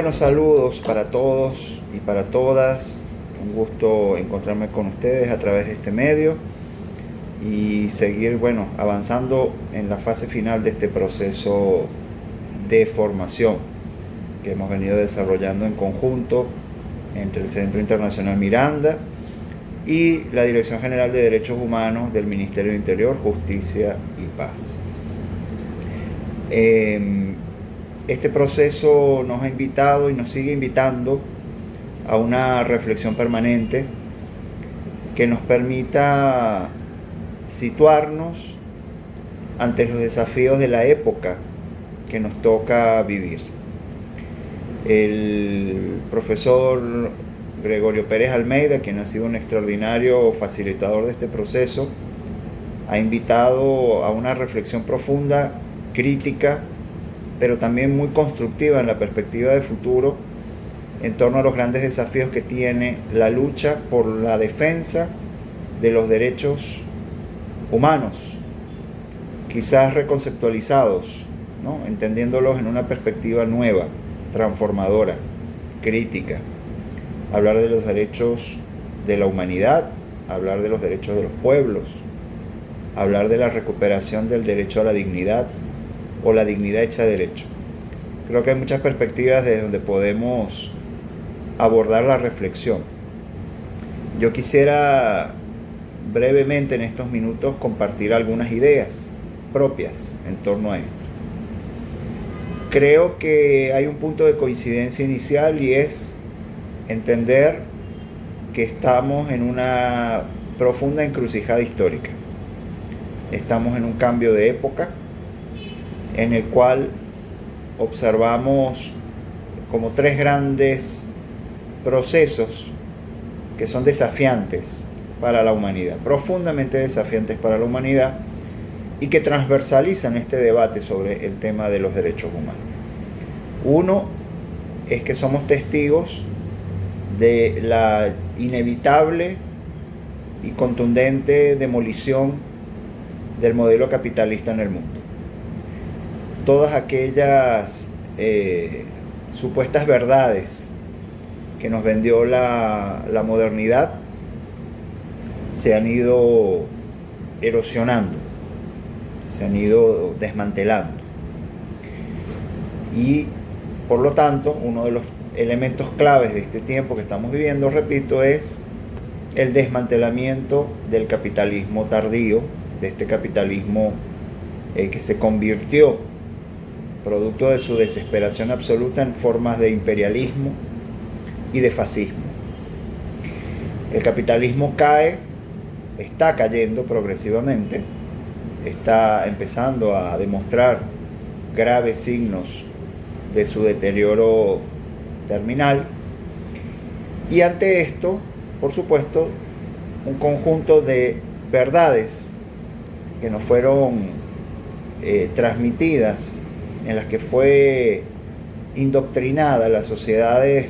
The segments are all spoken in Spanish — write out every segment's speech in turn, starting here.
Buenos saludos para todos y para todas. Un gusto encontrarme con ustedes a través de este medio y seguir, avanzando en la fase final de este proceso de formación que hemos venido desarrollando en conjunto entre el Centro Internacional Miranda y la Dirección General de Derechos Humanos del Ministerio del Interior, Justicia y Paz. Este proceso nos ha invitado y nos sigue invitando a una reflexión permanente que nos permita situarnos ante los desafíos de la época que nos toca vivir. El profesor Gregorio Pérez Almeida, quien ha sido un extraordinario facilitador de este proceso, ha invitado a una reflexión profunda, crítica, pero también muy constructiva en la perspectiva de futuro en torno a los grandes desafíos que tiene la lucha por la defensa de los derechos humanos, quizás reconceptualizados, ¿no? Entendiéndolos en una perspectiva nueva, transformadora, crítica. Hablar de los derechos de la humanidad, hablar de los derechos de los pueblos, hablar de la recuperación del derecho a la dignidad o la dignidad hecha derecho. Creo que hay muchas perspectivas desde donde podemos abordar la reflexión. Yo quisiera brevemente en estos minutos compartir algunas ideas propias en torno a esto. Creo que hay un punto de coincidencia inicial y es entender que estamos en una profunda encrucijada histórica. Estamos en un cambio de época en el cual observamos como tres grandes procesos que son desafiantes para la humanidad, profundamente desafiantes para la humanidad y que transversalizan este debate sobre el tema de los derechos humanos. Uno es que somos testigos de la inevitable y contundente demolición del modelo capitalista en el mundo. Todas aquellas supuestas verdades que nos vendió la modernidad se han ido erosionando, se han ido desmantelando. Y por lo tanto, uno de los elementos claves de este tiempo que estamos viviendo, repito, es el desmantelamiento del capitalismo tardío, de este capitalismo que se convirtió, producto de su desesperación absoluta, en formas de imperialismo y de fascismo. El capitalismo está cayendo progresivamente, está empezando a demostrar graves signos de su deterioro terminal, y ante esto, por supuesto, un conjunto de verdades que nos fueron transmitidas, en las que fue indoctrinada las sociedades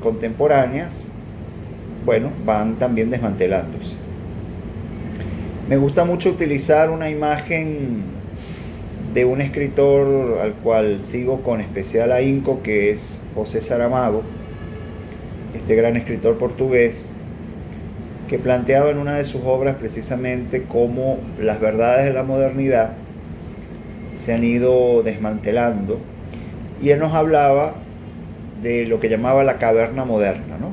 contemporáneas, van también desmantelándose. Me gusta mucho utilizar una imagen de un escritor al cual sigo con especial ahínco, que es José Saramago, este gran escritor portugués, que planteaba en una de sus obras precisamente cómo las verdades de la modernidad se han ido desmantelando, y él nos hablaba de lo que llamaba la caverna moderna, ¿no?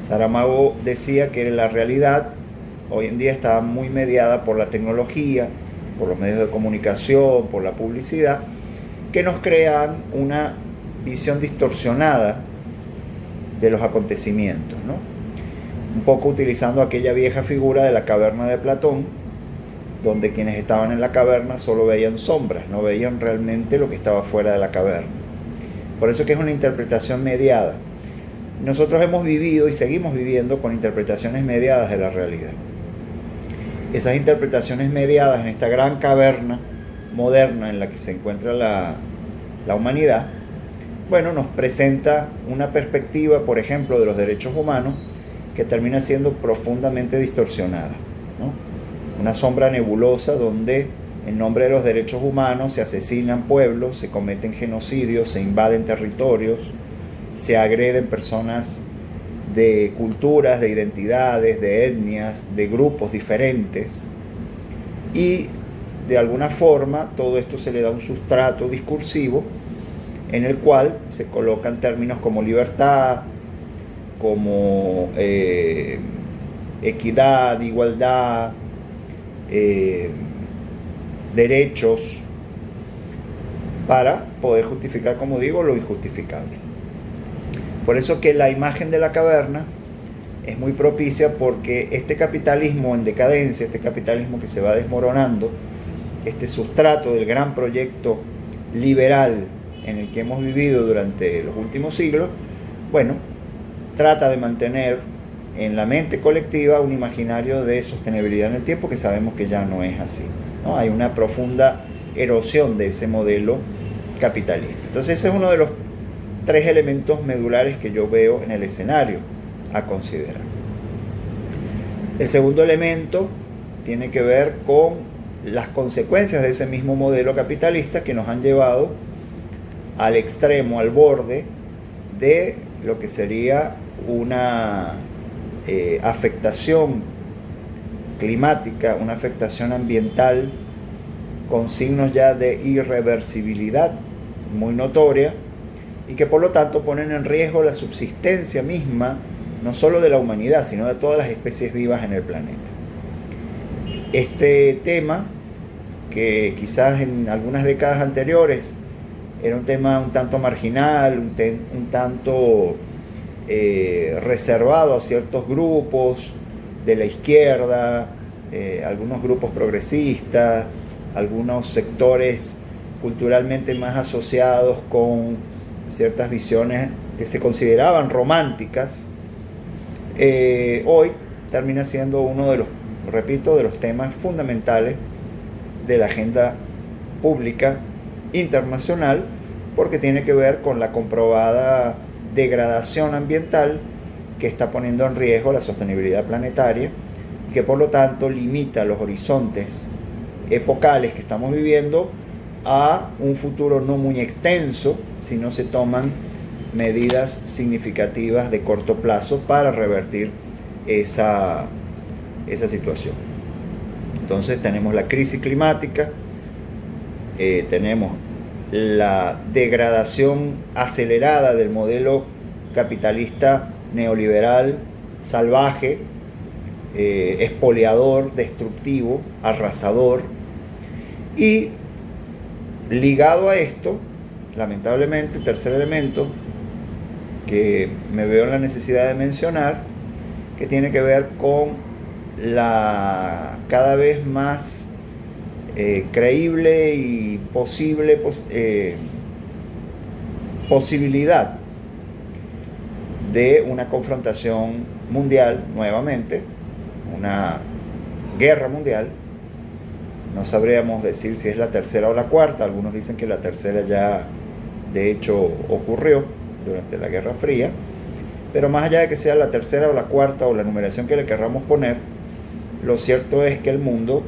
Saramago decía que la realidad hoy en día está muy mediada por la tecnología, por los medios de comunicación, por la publicidad, que nos crean una visión distorsionada de los acontecimientos, ¿no? Un poco utilizando aquella vieja figura de la caverna de Platón, donde quienes estaban en la caverna solo veían sombras, no veían realmente lo que estaba fuera de la caverna. Por eso que es una interpretación mediada. Nosotros hemos vivido y seguimos viviendo con interpretaciones mediadas de la realidad. Esas interpretaciones mediadas en esta gran caverna moderna en la que se encuentra la humanidad, nos presenta una perspectiva, por ejemplo, de los derechos humanos que termina siendo profundamente distorsionada, ¿no? Una sombra nebulosa donde en nombre de los derechos humanos se asesinan pueblos, se cometen genocidios, se invaden territorios, se agreden personas de culturas, de identidades, de etnias, de grupos diferentes, y de alguna forma todo esto se le da un sustrato discursivo en el cual se colocan términos como libertad, como equidad, igualdad, derechos, para poder justificar, como digo, lo injustificable. Por eso que la imagen de la caverna es muy propicia, porque este capitalismo en decadencia, este capitalismo que se va desmoronando, este sustrato del gran proyecto liberal en el que hemos vivido durante los últimos siglos, bueno, trata de mantener en la mente colectiva un imaginario de sostenibilidad en el tiempo que sabemos que ya no es así, ¿no? Hay una profunda erosión de ese modelo capitalista. Entonces ese es uno de los 3 elementos medulares que yo veo en el escenario a considerar. El segundo elemento tiene que ver con las consecuencias de ese mismo modelo capitalista que nos han llevado al extremo, al borde de lo que sería una afectación climática, una afectación ambiental con signos ya de irreversibilidad muy notoria, y que por lo tanto ponen en riesgo la subsistencia misma, no solo de la humanidad, sino de todas las especies vivas en el planeta. Este tema, que quizás en algunas décadas anteriores era un tema un tanto marginal, un tanto reservado a ciertos grupos de la izquierda, algunos grupos progresistas, algunos sectores culturalmente más asociados con ciertas visiones que se consideraban románticas, hoy termina siendo uno de los, repito, de los temas fundamentales de la agenda pública internacional, porque tiene que ver con la comprobada degradación ambiental que está poniendo en riesgo la sostenibilidad planetaria y que por lo tanto limita los horizontes epocales que estamos viviendo a un futuro no muy extenso si no se toman medidas significativas de corto plazo para revertir esa situación. Entonces tenemos la crisis climática, tenemos la degradación acelerada del modelo capitalista neoliberal salvaje, expoliador, destructivo, arrasador, y ligado a esto, lamentablemente, el tercer elemento que me veo en la necesidad de mencionar, que tiene que ver con la cada vez más creíble y posible posibilidad de una confrontación mundial nuevamente, una guerra mundial. No sabríamos decir si es la tercera o la cuarta. Algunos dicen que la tercera ya de hecho ocurrió durante la Guerra Fría, pero más allá de que sea la tercera o la cuarta o la numeración que le querramos poner, lo cierto es que el mundo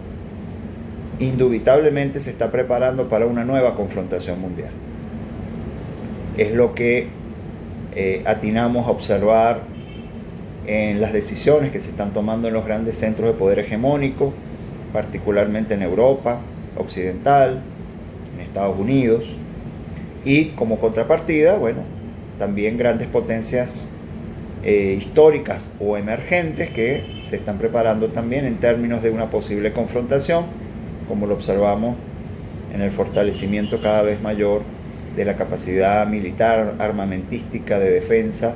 indubitablemente se está preparando para una nueva confrontación mundial. Es lo que atinamos a observar en las decisiones que se están tomando en los grandes centros de poder hegemónico, particularmente en Europa occidental, en Estados Unidos, y como contrapartida, bueno, también grandes potencias históricas o emergentes que se están preparando también en términos de una posible confrontación, como lo observamos en el fortalecimiento cada vez mayor de la capacidad militar, armamentística, de defensa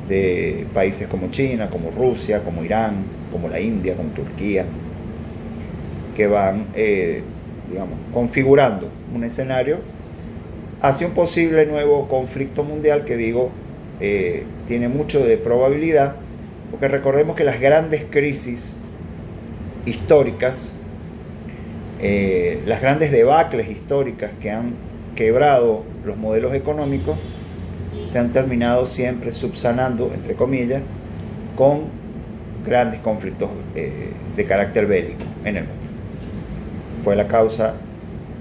de países como China, como Rusia, como Irán, como la India, como Turquía, que van configurando un escenario hacia un posible nuevo conflicto mundial que tiene mucho de probabilidad, porque recordemos que las grandes crisis históricas, las grandes debacles históricas que han quebrado los modelos económicos, se han terminado siempre subsanando, entre comillas, con grandes conflictos de carácter bélico en el mundo. Fue la causa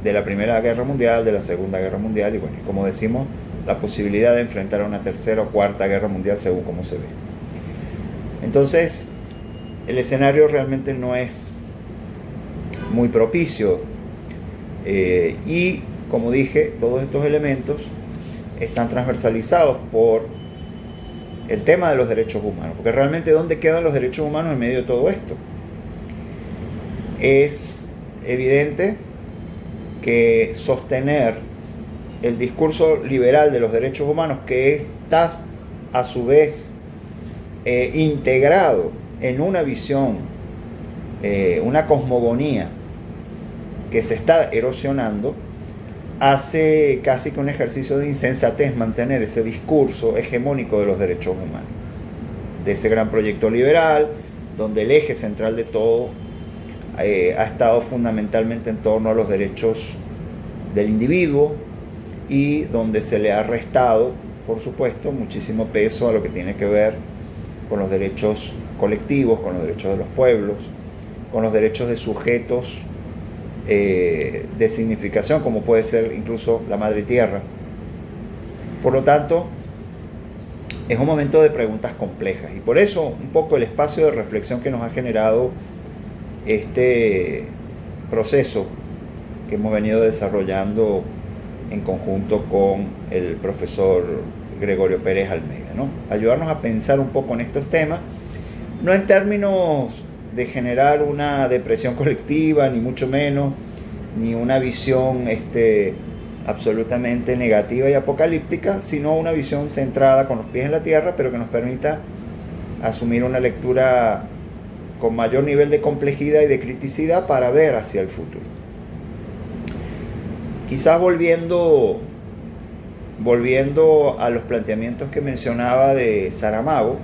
de la Primera Guerra Mundial, de la Segunda Guerra Mundial, y bueno, como decimos, la posibilidad de enfrentar a una tercera o cuarta guerra mundial según cómo se ve. Entonces, el escenario realmente no es muy propicio y, como dije, todos estos elementos están transversalizados por el tema de los derechos humanos, porque realmente ¿dónde quedan los derechos humanos en medio de todo esto? Es evidente que sostener el discurso liberal de los derechos humanos, que está a su vez integrado en una visión, una cosmogonía que se está erosionando, hace casi que un ejercicio de insensatez mantener ese discurso hegemónico de los derechos humanos, de ese gran proyecto liberal, donde el eje central de todo ha estado fundamentalmente en torno a los derechos del individuo y donde se le ha restado, por supuesto, muchísimo peso a lo que tiene que ver con los derechos colectivos, con los derechos de los pueblos, con los derechos de sujetos de significación, como puede ser incluso la madre tierra. Por lo tanto, es un momento de preguntas complejas y por eso un poco el espacio de reflexión que nos ha generado este proceso que hemos venido desarrollando en conjunto con el profesor Gregorio Pérez Almeida, ¿no? Ayudarnos a pensar un poco en estos temas, no en términos de generar una depresión colectiva, ni mucho menos, ni una visión absolutamente negativa y apocalíptica, sino una visión centrada con los pies en la tierra, pero que nos permita asumir una lectura con mayor nivel de complejidad y de criticidad para ver hacia el futuro. Quizás volviendo a los planteamientos que mencionaba de Saramago,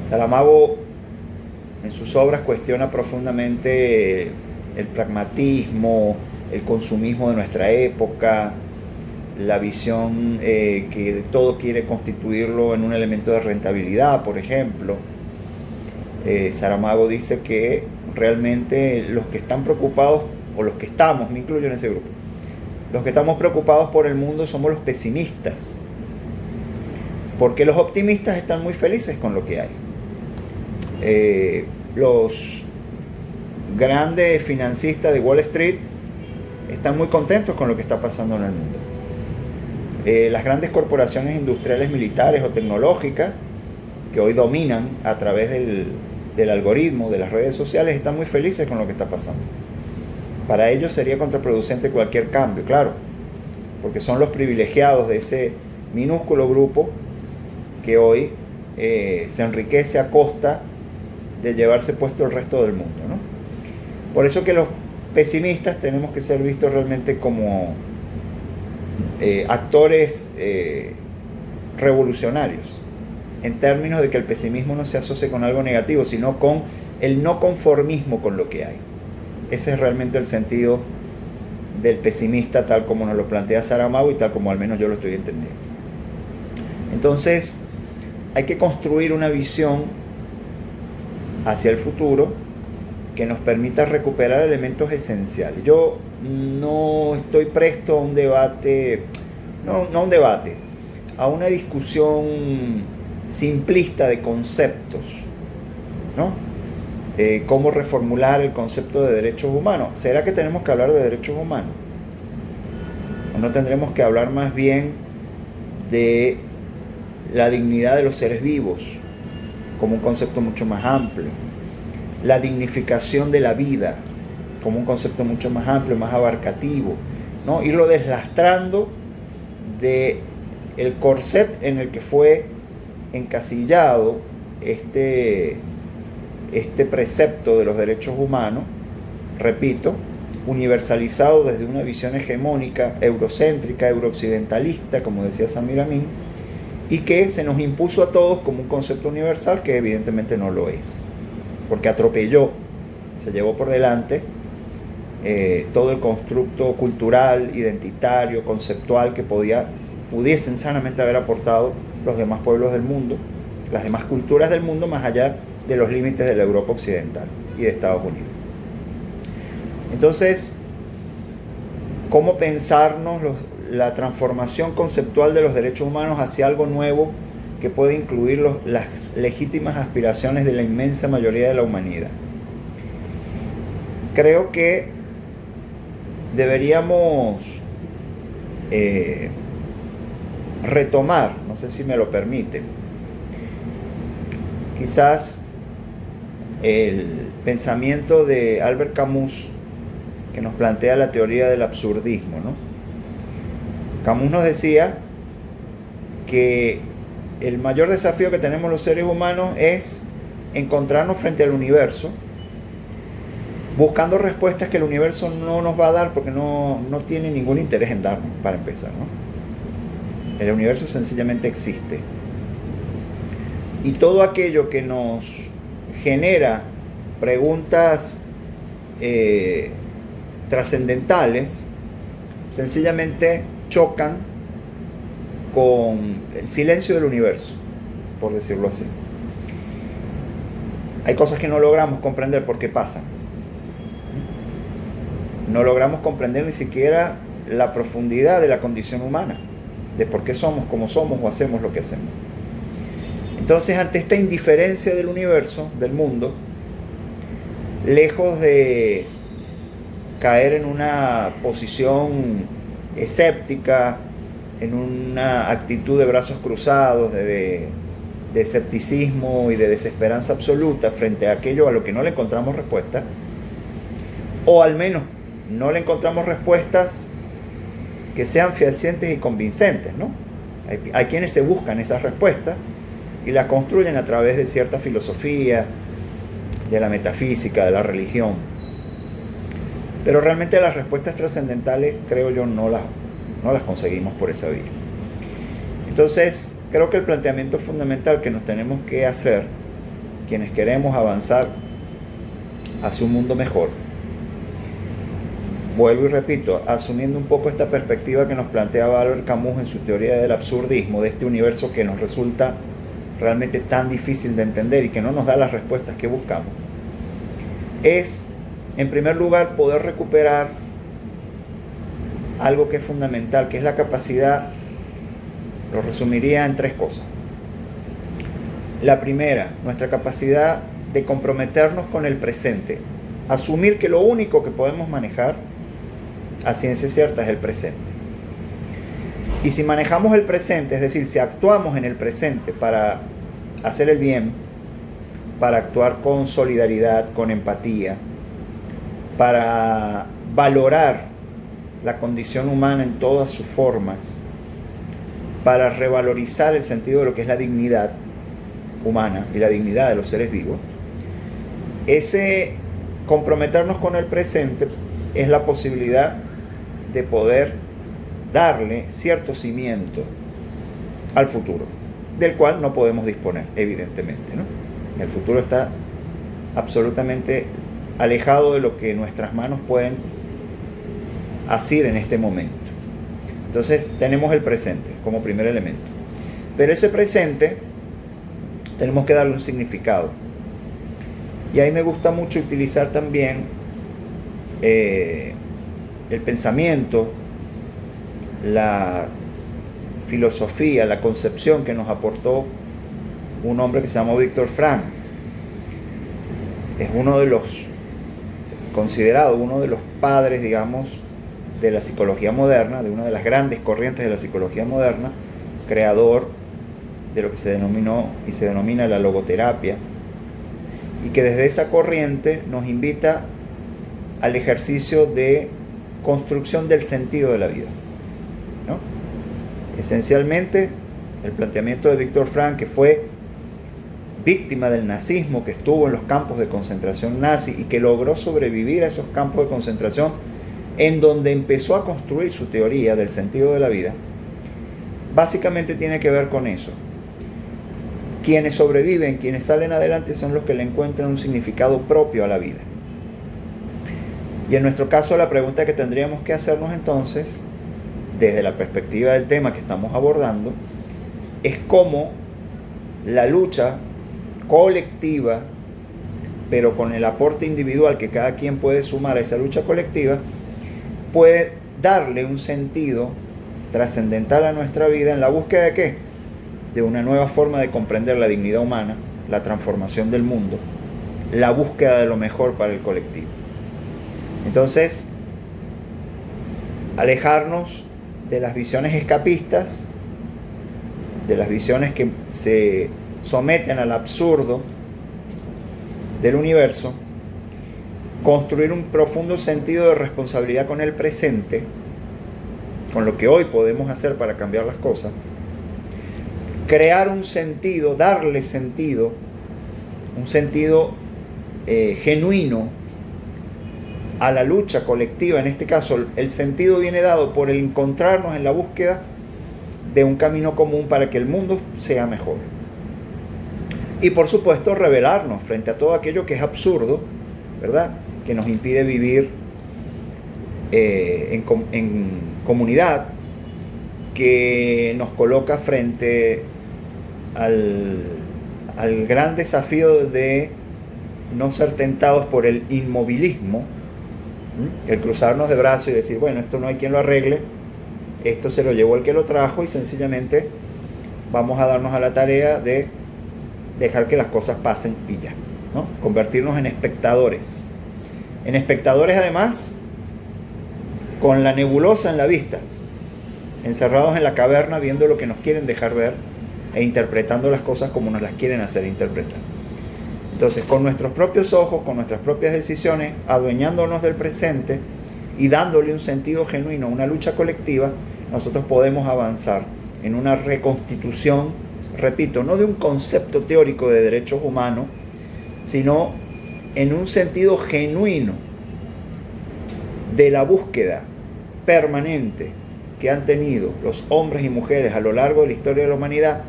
Saramago en sus obras cuestiona profundamente el pragmatismo, el consumismo de nuestra época, la visión que todo quiere constituirlo en un elemento de rentabilidad, por ejemplo. Saramago dice que realmente los que están preocupados, o los que estamos, me incluyo en ese grupo, los que estamos preocupados por el mundo somos los pesimistas, porque los optimistas están muy felices con lo que hay. Los grandes financistas de Wall Street están muy contentos con lo que está pasando en el mundo. Las grandes corporaciones industriales, militares o tecnológicas que hoy dominan a través del algoritmo, de las redes sociales, están muy felices con lo que está pasando. Para ellos sería contraproducente cualquier cambio, claro, porque son los privilegiados de ese minúsculo grupo que hoy se enriquece a costa de llevarse puesto el resto del mundo, ¿no? Por eso que los pesimistas tenemos que ser vistos realmente como actores revolucionarios, en términos de que el pesimismo no se asocie con algo negativo, sino con el no conformismo con lo que hay. Ese es realmente el sentido del pesimista, tal como nos lo plantea Saramago y tal como al menos yo lo estoy entendiendo. Entonces, hay que construir una visión hacia el futuro que nos permita recuperar elementos esenciales. Yo no estoy presto a un debate, no a un debate, a una discusión simplista de conceptos, ¿no? Cómo reformular el concepto de derechos humanos. ¿Será que tenemos que hablar de derechos humanos? ¿O no tendremos que hablar más bien de la dignidad de los seres vivos como un concepto mucho más amplio? La dignificación de la vida como un concepto mucho más amplio, más abarcativo, ¿no? Irlo deslastrando de el corset en el que fue encasillado este precepto de los derechos humanos, repito, universalizado desde una visión hegemónica, eurocéntrica, eurooccidentalista, como decía Samir Amin, y que se nos impuso a todos como un concepto universal que evidentemente no lo es, porque atropelló, se llevó por delante todo el constructo cultural, identitario, conceptual que pudiesen sanamente haber aportado los demás pueblos del mundo, las demás culturas del mundo, más allá de los límites de la Europa occidental y de Estados Unidos. Entonces, ¿cómo pensarnos la transformación conceptual de los derechos humanos hacia algo nuevo que puede incluir las legítimas aspiraciones de la inmensa mayoría de la humanidad. Creo que deberíamos retomar, no sé si me lo permite, quizás el pensamiento de Albert Camus, que nos plantea la teoría del absurdismo, ¿no? Camus nos decía que el mayor desafío que tenemos los seres humanos es encontrarnos frente al universo, buscando respuestas que el universo no nos va a dar porque no tiene ningún interés en darnos, para empezar, ¿no? El universo sencillamente existe. Y todo aquello que nos genera preguntas trascendentales, sencillamente chocan con el silencio del universo, por decirlo así. Hay cosas que no logramos comprender por qué pasan. No logramos comprender ni siquiera la profundidad de la condición humana, de por qué somos como somos o hacemos lo que hacemos. Entonces, ante esta indiferencia del universo, del mundo, lejos de caer en una posición escéptica, en una actitud de brazos cruzados, de escepticismo y de desesperanza absoluta frente a aquello a lo que no le encontramos respuesta, o al menos no le encontramos respuestas que sean fehacientes y convincentes, ¿no? Hay quienes se buscan esas respuestas y las construyen a través de cierta filosofía, de la metafísica, de la religión. Pero realmente las respuestas trascendentales, creo yo, no las conseguimos por esa vía. Entonces, creo que el planteamiento fundamental que nos tenemos que hacer, quienes queremos avanzar hacia un mundo mejor, vuelvo y repito, asumiendo un poco esta perspectiva que nos planteaba Albert Camus en su teoría del absurdismo, de este universo que nos resulta realmente tan difícil de entender y que no nos da las respuestas que buscamos, es, en primer lugar, poder recuperar algo que es fundamental, que es la capacidad, lo resumiría en 3 cosas. La primera, nuestra capacidad de comprometernos con el presente, asumir que lo único que podemos manejar a ciencia cierta es el presente. Y si manejamos el presente, es decir, si actuamos en el presente para hacer el bien, para actuar con solidaridad, con empatía, para valorar la condición humana en todas sus formas, para revalorizar el sentido de lo que es la dignidad humana y la dignidad de los seres vivos, ese comprometernos con el presente es la posibilidad de poder darle cierto cimiento al futuro, del cual no podemos disponer, evidentemente, ¿no? El futuro está absolutamente alejado de lo que nuestras manos pueden hacer en este momento. Entonces tenemos el presente como primer elemento, pero ese presente tenemos que darle un significado, y ahí me gusta mucho utilizar también el pensamiento, la filosofía, la concepción que nos aportó un hombre que se llamó Viktor Frankl. Es considerado uno de los padres, digamos, de la psicología moderna, de una de las grandes corrientes de la psicología moderna, creador de lo que se denominó y se denomina la logoterapia, y que desde esa corriente nos invita al ejercicio de construcción del sentido de la vida, ¿no? Esencialmente, el planteamiento de Viktor Frankl, que fue víctima del nazismo, que estuvo en los campos de concentración nazi y que logró sobrevivir a esos campos de concentración, en donde empezó a construir su teoría del sentido de la vida, básicamente tiene que ver con eso. Quienes sobreviven, quienes salen adelante, son los que le encuentran un significado propio a la vida. Y en nuestro caso, la pregunta que tendríamos que hacernos entonces, desde la perspectiva del tema que estamos abordando, es cómo la lucha colectiva, pero con el aporte individual que cada quien puede sumar a esa lucha colectiva, puede darle un sentido trascendental a nuestra vida en la búsqueda de ¿qué? De una nueva forma de comprender la dignidad humana, la transformación del mundo, la búsqueda de lo mejor para el colectivo. Entonces, alejarnos de las visiones escapistas, de las visiones que se someten al absurdo del universo, construir un profundo sentido de responsabilidad con el presente, con lo que hoy podemos hacer para cambiar las cosas, crear un sentido, darle sentido, un sentido genuino a la lucha colectiva. En este caso, el sentido viene dado por el encontrarnos en la búsqueda de un camino común para que el mundo sea mejor. Y por supuesto, rebelarnos frente a todo aquello que es absurdo, ¿verdad? Que nos impide vivir en comunidad, que nos coloca frente al gran desafío de no ser tentados por el inmovilismo, el cruzarnos de brazos y decir, bueno, esto no hay quien lo arregle, esto se lo llevó el que lo trajo y sencillamente vamos a darnos a la tarea de dejar que las cosas pasen y ya, ¿no? Convertirnos en espectadores además con la nebulosa en la vista, encerrados en la caverna viendo lo que nos quieren dejar ver e interpretando las cosas como nos las quieren hacer interpretar. Entonces, con nuestros propios ojos, con nuestras propias decisiones, adueñándonos del presente y dándole un sentido genuino a una lucha colectiva, nosotros podemos avanzar en una reconstitución, repito, no de un concepto teórico de derechos humanos, sino en un sentido genuino de la búsqueda permanente que han tenido los hombres y mujeres a lo largo de la historia de la humanidad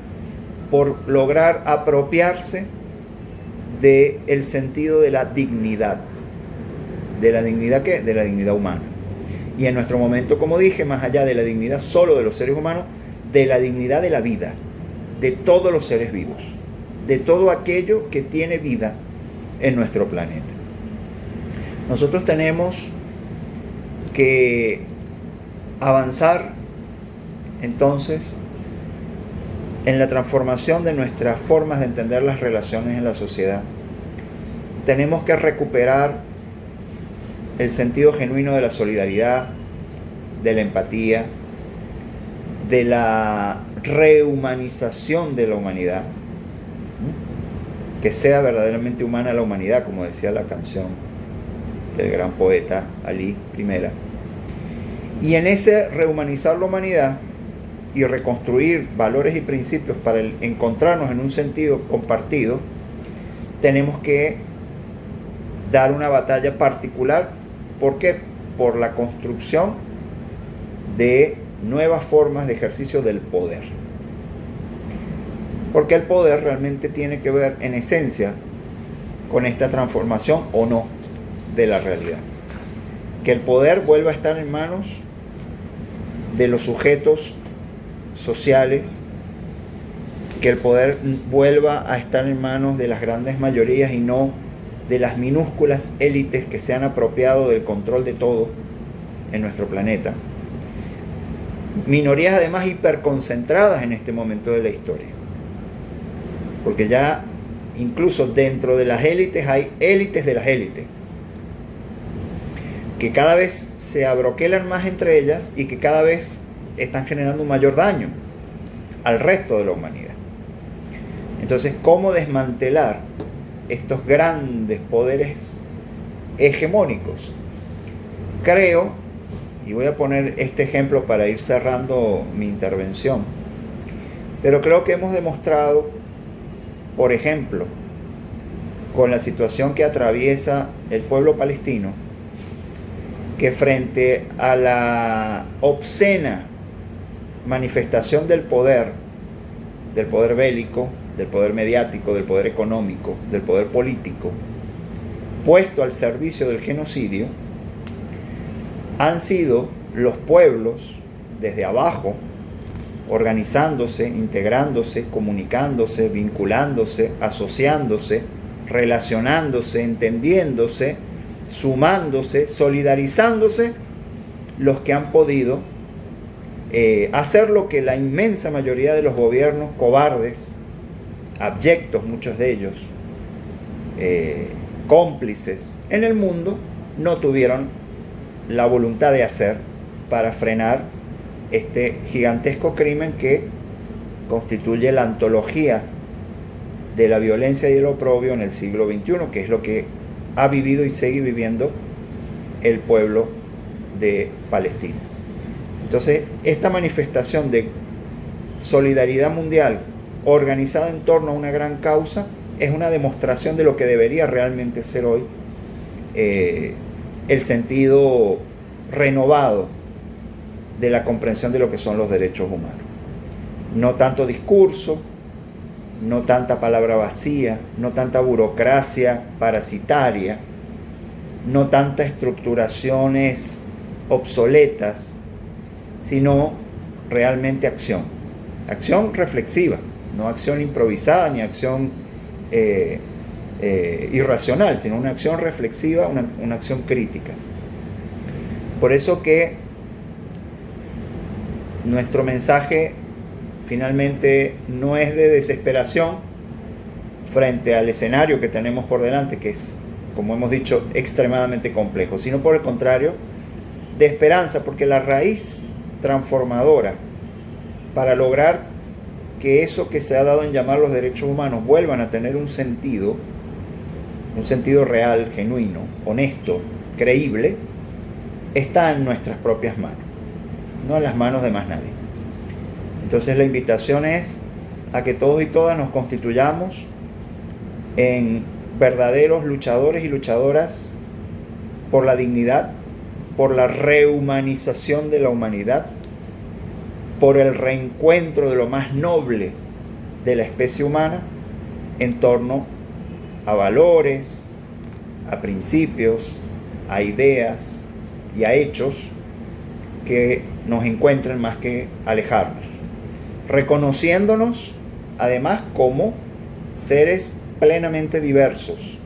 por lograr apropiarse del sentido de la dignidad. ¿De la dignidad qué? De la dignidad humana. Y en nuestro momento, como dije, más allá de la dignidad solo de los seres humanos, de la dignidad de la vida, de todos los seres vivos, de todo aquello que tiene vida en nuestro planeta. Nosotros tenemos que avanzar entonces en la transformación de nuestras formas de entender las relaciones en la sociedad. Tenemos que recuperar el sentido genuino de la solidaridad, de la empatía, de la rehumanización de la humanidad, que sea verdaderamente humana la humanidad, como decía la canción del gran poeta Ali Primera. Y en ese rehumanizar la humanidad y reconstruir valores y principios para encontrarnos en un sentido compartido, tenemos que dar una batalla particular. ¿Por qué? Por la construcción de nuevas formas de ejercicio del poder. Porque el poder realmente tiene que ver, en esencia, con esta transformación o no de la realidad. Que el poder vuelva a estar en manos de los sujetos sociales, que el poder vuelva a estar en manos de las grandes mayorías y no de las minúsculas élites que se han apropiado del control de todo en nuestro planeta. Minorías además hiperconcentradas en este momento de la historia. Porque ya incluso dentro de las élites hay élites de las élites, que cada vez se abroquelan más entre ellas y que cada vez están generando un mayor daño al resto de la humanidad. Entonces, ¿cómo desmantelar estos grandes poderes hegemónicos? Creo, y voy a poner este ejemplo para ir cerrando mi intervención, pero creo que hemos demostrado, por ejemplo, con la situación que atraviesa el pueblo palestino, que frente a la obscena manifestación del poder bélico, del poder mediático, del poder económico, del poder político, puesto al servicio del genocidio, han sido los pueblos desde abajo, organizándose, integrándose, comunicándose, vinculándose, asociándose, relacionándose, entendiéndose, sumándose, solidarizándose, los que han podido hacer lo que la inmensa mayoría de los gobiernos cobardes, abyectos muchos de ellos, cómplices en el mundo, no tuvieron la voluntad de hacer para frenar este gigantesco crimen que constituye la antología de la violencia y el oprobio en el siglo XXI, que es lo que ha vivido y sigue viviendo el pueblo de Palestina. Entonces, esta manifestación de solidaridad mundial organizada en torno a una gran causa es una demostración de lo que debería realmente ser hoy el sentido renovado de la comprensión de lo que son los derechos humanos. No tanto discurso, no tanta palabra vacía, no tanta burocracia parasitaria, no tantas estructuraciones obsoletas, sino realmente acción. Acción reflexiva, no acción improvisada ni acción irracional, sino una acción reflexiva, una acción crítica. Por eso que nuestro mensaje finalmente no es de desesperación frente al escenario que tenemos por delante, que es, como hemos dicho, extremadamente complejo, sino por el contrario, de esperanza, porque la raíz transformadora para lograr que eso que se ha dado en llamar los derechos humanos vuelvan a tener un sentido real, genuino, honesto, creíble, está en nuestras propias manos, no en las manos de más nadie. Entonces la invitación es a que todos y todas nos constituyamos en verdaderos luchadores y luchadoras por la dignidad, por la rehumanización de la humanidad, por el reencuentro de lo más noble de la especie humana en torno a valores, a principios, a ideas y a hechos que nos encuentren más que alejarnos, reconociéndonos además como seres plenamente diversos,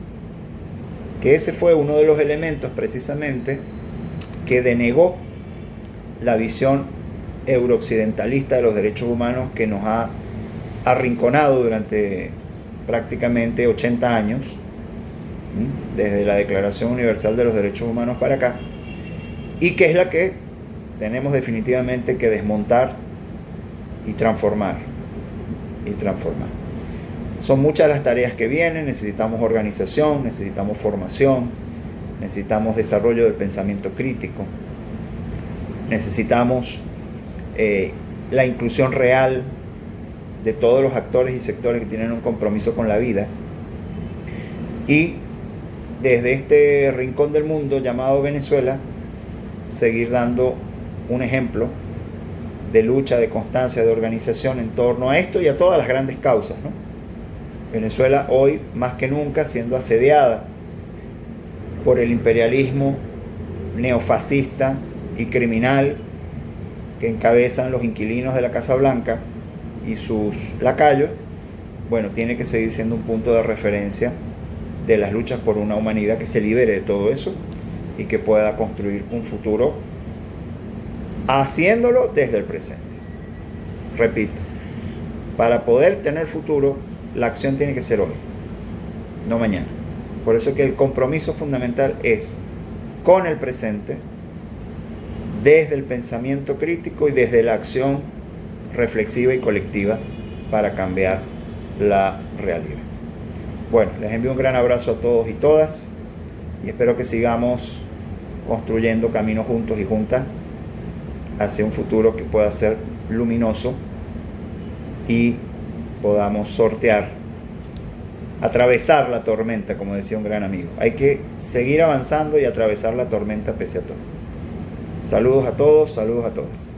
que ese fue uno de los elementos precisamente que denegó la visión eurooccidentalista de los derechos humanos que nos ha arrinconado durante prácticamente 80 años, desde la Declaración Universal de los Derechos Humanos para acá, y que es la que tenemos definitivamente que desmontar y transformar. Son muchas las tareas que vienen, necesitamos organización, necesitamos formación, necesitamos desarrollo del pensamiento crítico, necesitamos la inclusión real de todos los actores y sectores que tienen un compromiso con la vida, y desde este rincón del mundo llamado Venezuela seguir dando un ejemplo de lucha, de constancia, de organización en torno a esto y a todas las grandes causas, ¿no? Venezuela hoy más que nunca siendo asediada por el imperialismo neofascista y criminal que encabezan los inquilinos de la Casa Blanca y sus lacayos, bueno, tiene que seguir siendo un punto de referencia de las luchas por una humanidad que se libere de todo eso y que pueda construir un futuro haciéndolo desde el presente. Repito, para poder tener futuro, la acción tiene que ser hoy, no mañana. Por eso que el compromiso fundamental es con el presente, desde el pensamiento crítico y desde la acción reflexiva y colectiva para cambiar la realidad. Bueno, les envío un gran abrazo a todos y todas y espero que sigamos construyendo caminos juntos y juntas hacia un futuro que pueda ser luminoso y podamos sortear, atravesar la tormenta, como decía un gran amigo. Hay que seguir avanzando y atravesar la tormenta pese a todo. Saludos a todos, saludos a todas.